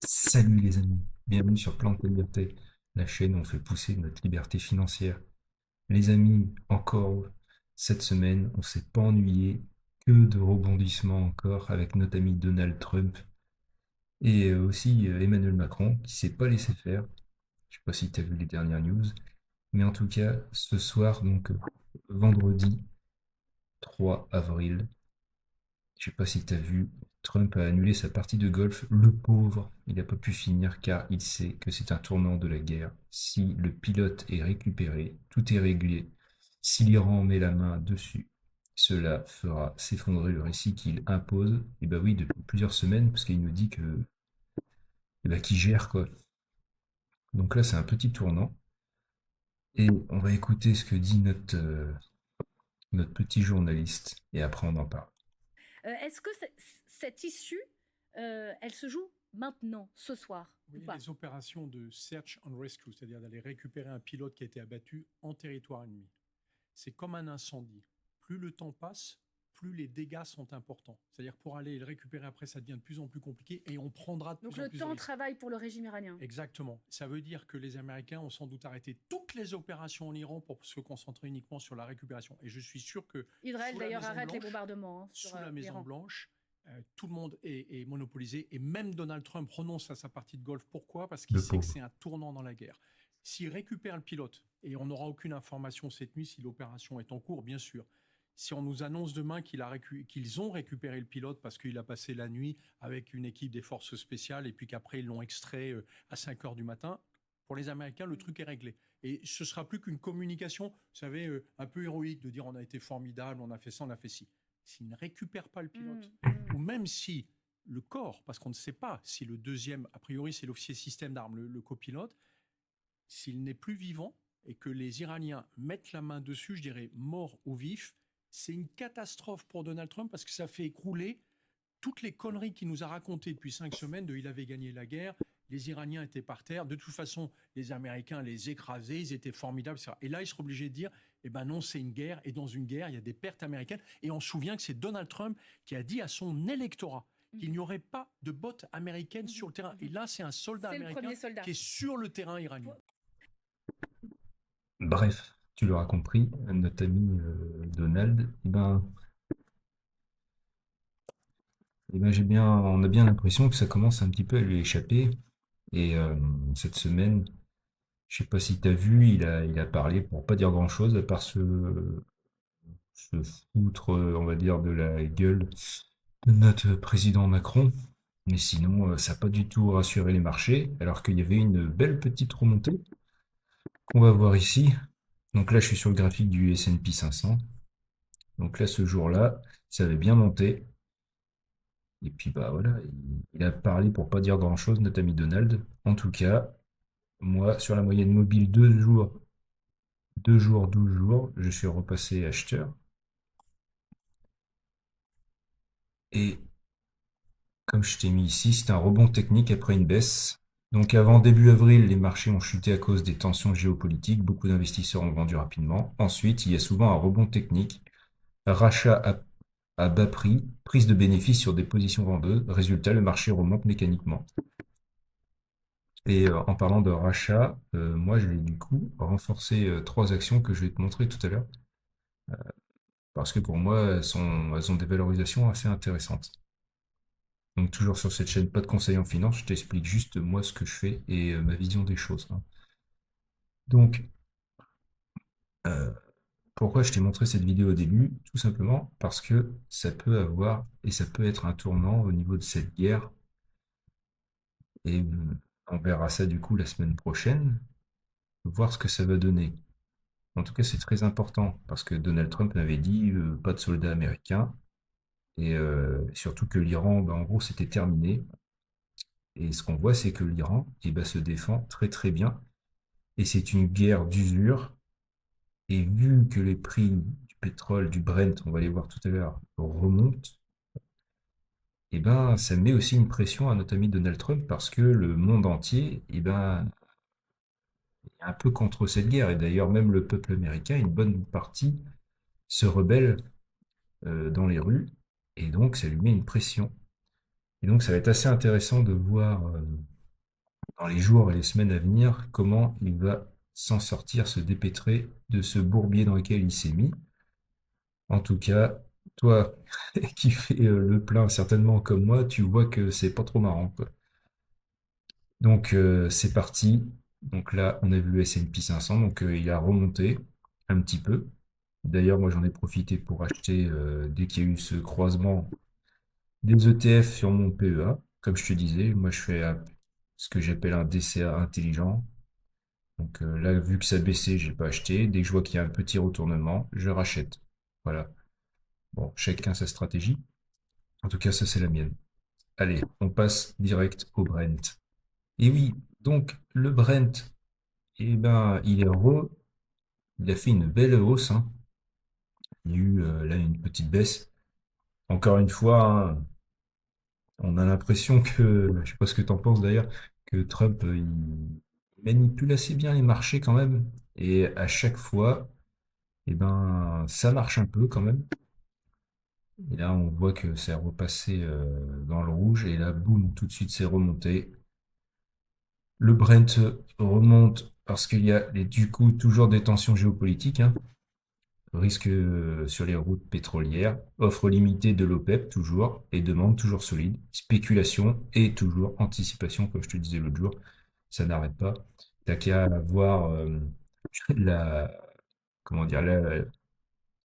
Salut les amis, bienvenue sur Plante Liberté, la chaîne où on fait pousser notre liberté financière. Les amis, encore cette semaine, on s'est pas ennuyé, que de rebondissements encore avec notre ami Donald Trump et aussi Emmanuel Macron qui s'est pas laissé faire. Je sais pas si tu as vu les dernières news, mais en tout cas, ce soir, donc vendredi 3 avril, je sais pas si tu as vu, Trump a annulé sa partie de golf. Le pauvre, il n'a pas pu finir car il sait que c'est un tournant de la guerre. Si le pilote est récupéré, tout est réglé. Si l'Iran met la main dessus, cela fera s'effondrer le récit qu'il impose. Et bah oui, depuis plusieurs semaines, parce qu'il nous dit que, qu'il gère quoi. Donc là, c'est un petit tournant. Et on va écouter ce que dit notre petit journaliste. Et après, on en parle. Est-ce que cette issue, elle se joue maintenant, ce soir, ou Oui, pas? les opérations de search and rescue, c'est-à-dire d'aller récupérer un pilote qui a été abattu en territoire ennemi. C'est comme un incendie. Plus le temps passe, plus les dégâts sont importants. C'est-à-dire pour aller le récupérer après, ça devient de plus en plus compliqué et on prendra de Donc plus en le plus de temps risques. travaille pour le régime iranien. Exactement. Ça veut dire que les Américains ont sans doute arrêté toutes les opérations en Iran pour se concentrer uniquement sur la récupération. Et je suis sûr que Israël sous la d'ailleurs Maison arrête les Blanche, bombardements sur sous la Maison l'Iran. Blanche, tout le monde est monopolisé et même Donald Trump renonce à sa partie de golf. Pourquoi? Parce qu'il Le sait que pauvre. c'est un tournant dans la guerre. S'il récupère le pilote, et on n'aura aucune information cette nuit si l'opération est en cours, bien sûr. Si on nous annonce demain qu'ils ont récupéré le pilote parce qu'il a passé la nuit avec une équipe des forces spéciales et puis qu'après ils l'ont extrait à 5 heures du matin, pour les Américains, le truc est réglé. Et ce sera plus qu'une communication, vous savez, un peu héroïque de dire on a été formidable, on a fait ça, on a fait ci. S'il ne récupère pas le pilote, ou même si le corps, parce qu'on ne sait pas si le deuxième, a priori c'est l'officier système d'armes, le copilote, s'il n'est plus vivant et que les Iraniens mettent la main dessus, je dirais mort ou vif, c'est une catastrophe pour Donald Trump parce que ça fait écrouler toutes les conneries qu'il nous a racontées depuis 5 semaines de il avait gagné la guerre, les Iraniens étaient par terre, de toute façon, les Américains les écrasaient, ils étaient formidables, etc. Et là, ils seraient obligés de dire, eh ben non, c'est une guerre, et dans une guerre, il y a des pertes américaines. Et on se souvient que c'est Donald Trump qui a dit à son électorat qu'il n'y aurait pas de bottes américaines sur le terrain. Et là, c'est un soldat C'est le américain premier soldat. qui est sur le terrain iranien. Bref, tu l'auras compris, notre ami Donald, on a bien l'impression que ça commence un petit peu à lui échapper. Et cette semaine, je sais pas si tu as vu, il a parlé pour pas dire grand-chose, à part se foutre, on va dire, de la gueule de notre président Macron. Mais sinon, ça n'a pas du tout rassuré les marchés, alors qu'il y avait une belle petite remontée qu'on va voir ici. Donc là, je suis sur le graphique du S&P 500. Donc là, ce jour-là, ça avait bien monté. Et puis bah voilà, il a parlé pour pas dire grand-chose, notre ami Donald. En tout cas, moi, sur la moyenne mobile 2 jours, 12 jours, je suis repassé acheteur. Et comme je t'ai mis ici, c'est un rebond technique après une baisse. Donc avant début avril, les marchés ont chuté à cause des tensions géopolitiques. Beaucoup d'investisseurs ont vendu rapidement. Ensuite, il y a souvent un rebond technique. Rachat à bas prix, prise de bénéfices sur des positions vendeuses. Résultat, le marché remonte mécaniquement. Et en parlant de rachat, moi j'ai du coup renforcé 3 actions que je vais te montrer tout à l'heure. Parce que pour moi, elles ont des valorisations assez intéressantes. Donc toujours sur cette chaîne, pas de conseil en finance, je t'explique juste moi ce que je fais et ma vision des choses, hein. Donc, euh, pourquoi je t'ai montré cette vidéo au début? Tout simplement parce que ça peut avoir, et ça peut être un tournant au niveau de cette guerre, et on verra ça du coup la semaine prochaine, voir ce que ça va donner. En tout cas, c'est très important, parce que Donald Trump avait dit pas de soldats américains, et surtout que l'Iran, en gros, c'était terminé. Et ce qu'on voit, c'est que l'Iran se défend très très bien. Et c'est une guerre d'usure. Et vu que les prix du pétrole, du Brent, on va les voir tout à l'heure, remontent, ça met aussi une pression à notre ami Donald Trump parce que le monde entier, est un peu contre cette guerre. Et d'ailleurs, même le peuple américain, une bonne partie, se rebelle dans les rues. Et donc, ça lui met une pression. Et donc, ça va être assez intéressant de voir. dans les jours et les semaines à venir, comment il va s'en sortir, se dépêtrer de ce bourbier dans lequel il s'est mis. En tout cas, toi qui fais le plein certainement comme moi, tu vois que c'est pas trop marrant, quoi. Donc c'est parti. Donc là, on a vu le S&P 500, donc il a remonté un petit peu. D'ailleurs, moi j'en ai profité pour acheter dès qu'il y a eu ce croisement des ETF sur mon PEA. Comme je te disais, moi je fais ce que j'appelle un DCA intelligent. Donc là, vu que ça baissait, j'ai pas acheté. Dès que je vois qu'il y a un petit retournement, je rachète. Voilà. Bon, chacun sa stratégie. En tout cas, ça c'est la mienne. Allez, on passe direct au Brent. Et oui, donc le Brent, eh ben, il a fait une belle hausse, hein. Il y a eu là une petite baisse. Encore une fois, hein, on a l'impression que, je sais pas ce que tu en penses d'ailleurs, que Trump, il manipule assez bien les marchés quand même. Et à chaque fois, eh ben, ça marche un peu quand même. Et là, on voit que c'est repassé dans le rouge. Et là, boum, tout de suite, c'est remonté. Le Brent remonte parce qu'il y a du coup toujours des tensions géopolitiques, hein. Risque sur les routes pétrolières, offre limitée de l'OPEP toujours, et demande toujours solide, spéculation et toujours anticipation, comme je te disais l'autre jour, ça n'arrête pas. T'as qu'à voir la, comment dire,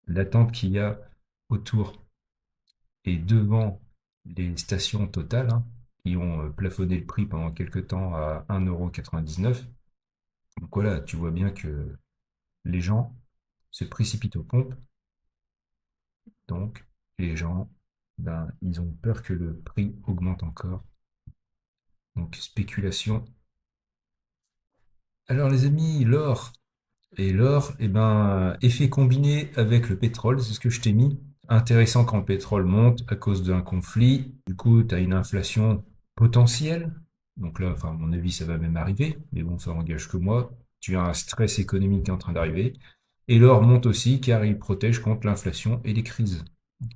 l'attente qu'il y a autour et devant les stations Total, hein, qui ont plafonné le prix pendant quelques temps à 1,99 €. Donc voilà, tu vois bien que les gens se précipitent aux pompes. Donc, les gens, ben, ils ont peur que le prix augmente encore. Donc, spéculation. Alors, les amis, l'or. Et l'or, eh ben, effet combiné avec le pétrole, c'est ce que je t'ai mis. Intéressant quand le pétrole monte à cause d'un conflit. Du coup, tu as une inflation potentielle. Donc là, enfin, à mon avis, ça va même arriver. Mais bon, ça n'engage que moi. Tu as un stress économique qui est en train d'arriver. Et l'or monte aussi car il protège contre l'inflation et les crises.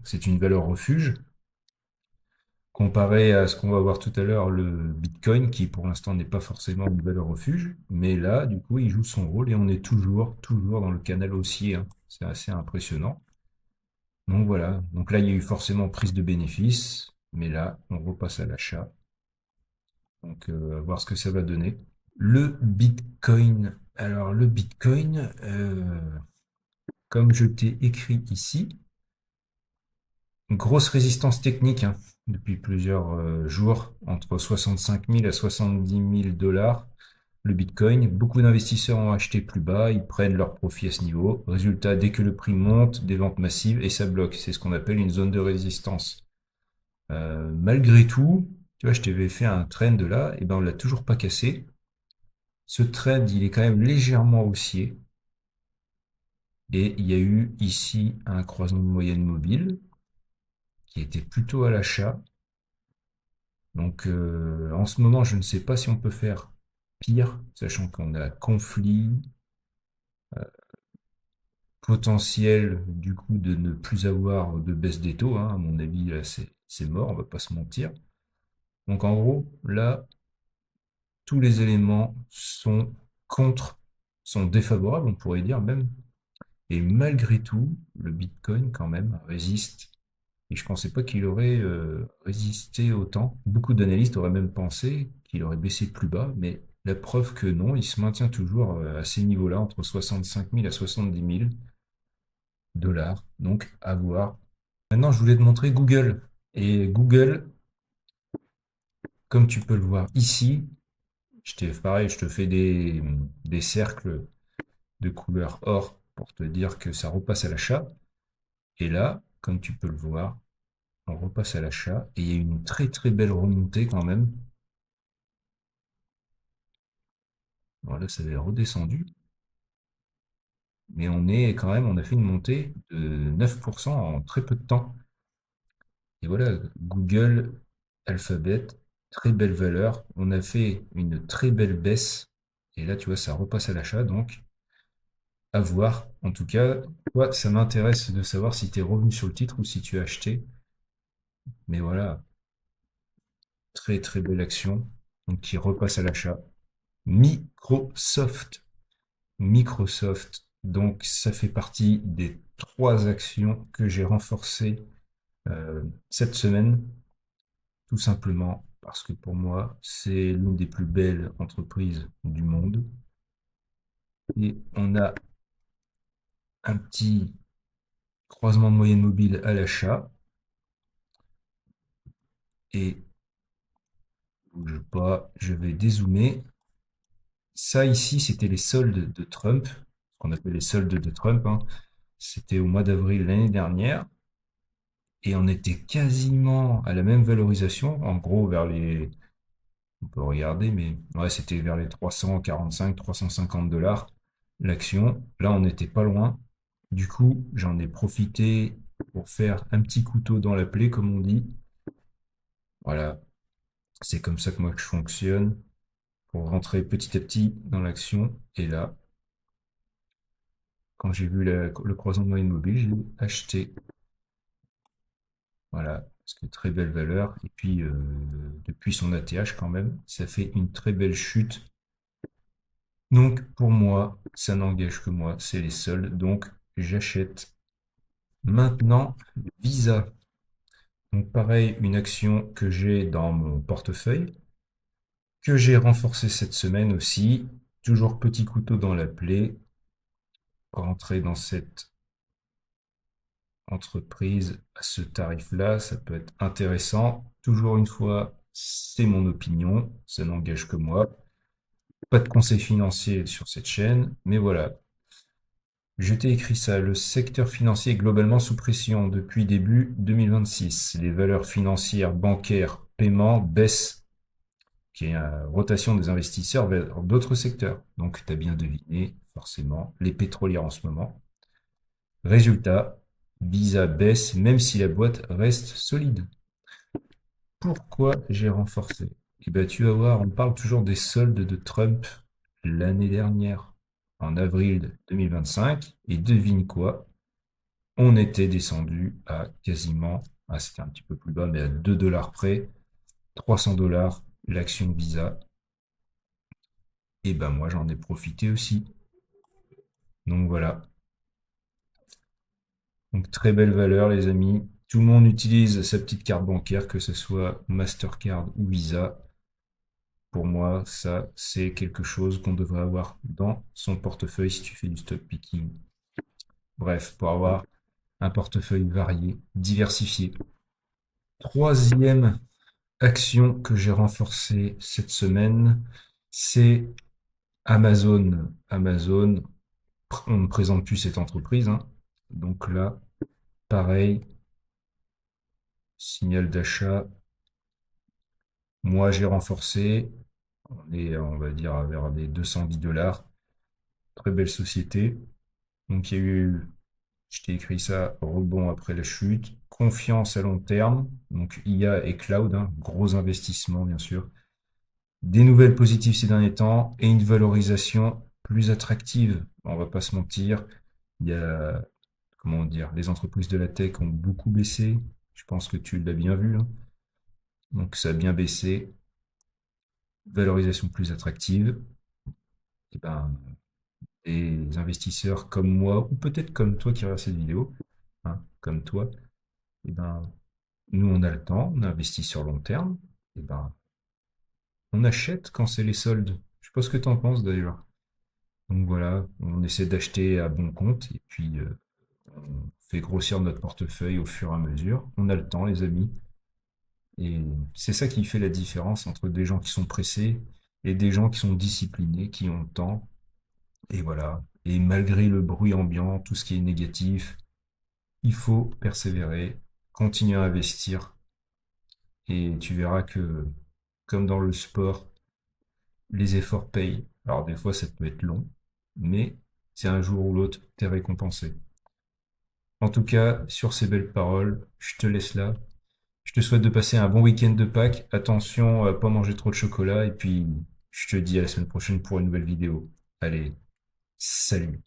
C'est une valeur refuge. Comparé à ce qu'on va voir tout à l'heure, le Bitcoin, qui pour l'instant n'est pas forcément une valeur refuge, mais là, du coup, il joue son rôle et on est toujours dans le canal haussier, hein. C'est assez impressionnant. Donc voilà, donc là, il y a eu forcément prise de bénéfices, mais là, on repasse à l'achat. Donc, à voir ce que ça va donner. Le Bitcoin. Alors, le Bitcoin, comme je t'ai écrit ici, une grosse résistance technique, hein, depuis plusieurs jours, entre 65 000 à 70 000 dollars. Le Bitcoin, beaucoup d'investisseurs ont acheté plus bas, ils prennent leur profit à ce niveau. Résultat, dès que le prix monte, des ventes massives et ça bloque. C'est ce qu'on appelle une zone de résistance. Malgré tout, tu vois, je t'avais fait un trend là, et ben on l'a toujours pas cassé. Ce trend, il est quand même légèrement haussier. Et il y a eu ici un croisement de moyenne mobile qui était plutôt à l'achat. Donc en ce moment, je ne sais pas si on peut faire pire, sachant qu'on a conflit potentiel du coup de ne plus avoir de baisse des taux, hein. À mon avis, là, c'est mort, on va pas se mentir. Donc en gros, là, tous les éléments sont défavorables, on pourrait dire même. Et malgré tout, le Bitcoin quand même résiste. Et je ne pensais pas qu'il aurait résisté autant. Beaucoup d'analystes auraient même pensé qu'il aurait baissé plus bas, mais la preuve que non, il se maintient toujours à ces niveaux-là, entre 65 000 à 70 000 dollars. Donc, à voir. Maintenant, je voulais te montrer Google. Et Google, comme tu peux le voir ici, pareil, je te fais des cercles de couleur or pour te dire que ça repasse à l'achat. Et là, comme tu peux le voir, on repasse à l'achat et il y a une très très belle remontée quand même. Voilà, ça avait redescendu. Mais on a fait une montée de 9% en très peu de temps. Et voilà, Google, Alphabet, très belle valeur. On a fait une très belle baisse. Et là, tu vois, ça repasse à l'achat. Donc, à voir. En tout cas, toi, ça m'intéresse de savoir si tu es revenu sur le titre ou si tu as acheté. Mais voilà, très très belle action. Donc, qui repasse à l'achat. Microsoft. Microsoft. Donc, ça fait partie des 3 actions que j'ai renforcées cette semaine, tout simplement parce que pour moi, c'est l'une des plus belles entreprises du monde. Et on a un petit croisement de moyenne mobile à l'achat. Et bouge pas, je vais dézoomer. Ça ici, c'était les soldes de Trump, ce qu'on appelle les soldes de Trump, hein. C'était au mois d'avril l'année dernière. Et on était quasiment à la même valorisation, en gros vers les... On peut regarder, mais ouais, c'était vers les 345, 350 dollars l'action. Là, on n'était pas loin. Du coup, j'en ai profité pour faire un petit couteau dans la plaie, comme on dit. Voilà, c'est comme ça que moi je fonctionne, pour rentrer petit à petit dans l'action. Et là, quand j'ai vu le croisement de moyenne mobile, j'ai acheté. Voilà, parce que très belle valeur. Et puis, depuis son ATH quand même, ça fait une très belle chute. Donc, pour moi, ça n'engage que moi, c'est les soldes. Donc, j'achète. Maintenant, Visa. Donc, pareil, une action que j'ai dans mon portefeuille, que j'ai renforcée cette semaine aussi. Toujours petit couteau dans la plaie. Rentrer dans cette entreprise à ce tarif-là, ça peut être intéressant. Toujours une fois, c'est mon opinion, ça n'engage que moi. Pas de conseils financiers sur cette chaîne, mais voilà. Je t'ai écrit ça, le secteur financier est globalement sous pression depuis début 2026. Les valeurs financières, bancaires, paiements baissent, qui est une rotation des investisseurs vers d'autres secteurs. Donc, tu as bien deviné, forcément, les pétrolières en ce moment. Résultat, Visa baisse même si la boîte reste solide. Pourquoi j'ai renforcé? Eh ben, tu vas voir, on parle toujours des soldes de Trump l'année dernière, en avril 2025, et devine quoi? On était descendu à quasiment, c'était un petit peu plus bas, mais à 2 dollars près, 300 dollars l'action Visa. Et ben moi j'en ai profité aussi. Donc voilà. Donc très belle valeur les amis. Tout le monde utilise sa petite carte bancaire, que ce soit Mastercard ou Visa. Pour moi, ça, c'est quelque chose qu'on devrait avoir dans son portefeuille si tu fais du stock picking. Bref, pour avoir un portefeuille varié, diversifié. Troisième action que j'ai renforcée cette semaine, c'est Amazon. Amazon, on ne présente plus cette entreprise, hein. Donc là, pareil, signal d'achat. Moi, j'ai renforcé. On est, on va dire, vers les 210 dollars. Très belle société. Donc, il y a eu, je t'ai écrit ça, rebond après la chute. Confiance à long terme. Donc, IA et cloud, hein, gros investissement, bien sûr. Des nouvelles positives ces derniers temps et une valorisation plus attractive. On va pas se mentir. Il y a, comment dire, les entreprises de la tech ont beaucoup baissé. Je pense que tu l'as bien vu, hein. Donc, ça a bien baissé. Valorisation plus attractive. Et ben, des investisseurs comme moi, ou peut-être comme toi qui regarde cette vidéo, hein, comme toi, et ben, nous on a le temps, on investit sur long terme, et ben, on achète quand c'est les soldes. Je sais pas ce que tu en penses d'ailleurs. Donc voilà, on essaie d'acheter à bon compte, et puis on fait grossir notre portefeuille au fur et à mesure. On a le temps, les amis. Et c'est ça qui fait la différence entre des gens qui sont pressés et des gens qui sont disciplinés, qui ont le temps. Et voilà. Et malgré le bruit ambiant, tout ce qui est négatif, il faut persévérer, continuer à investir. Et tu verras que, comme dans le sport, les efforts payent. Alors des fois, ça peut être long, mais c'est un jour ou l'autre, t'es récompensé. En tout cas, sur ces belles paroles, je te laisse là. Je te souhaite de passer un bon week-end de Pâques. Attention à pas manger trop de chocolat. Et puis, je te dis à la semaine prochaine pour une nouvelle vidéo. Allez, salut!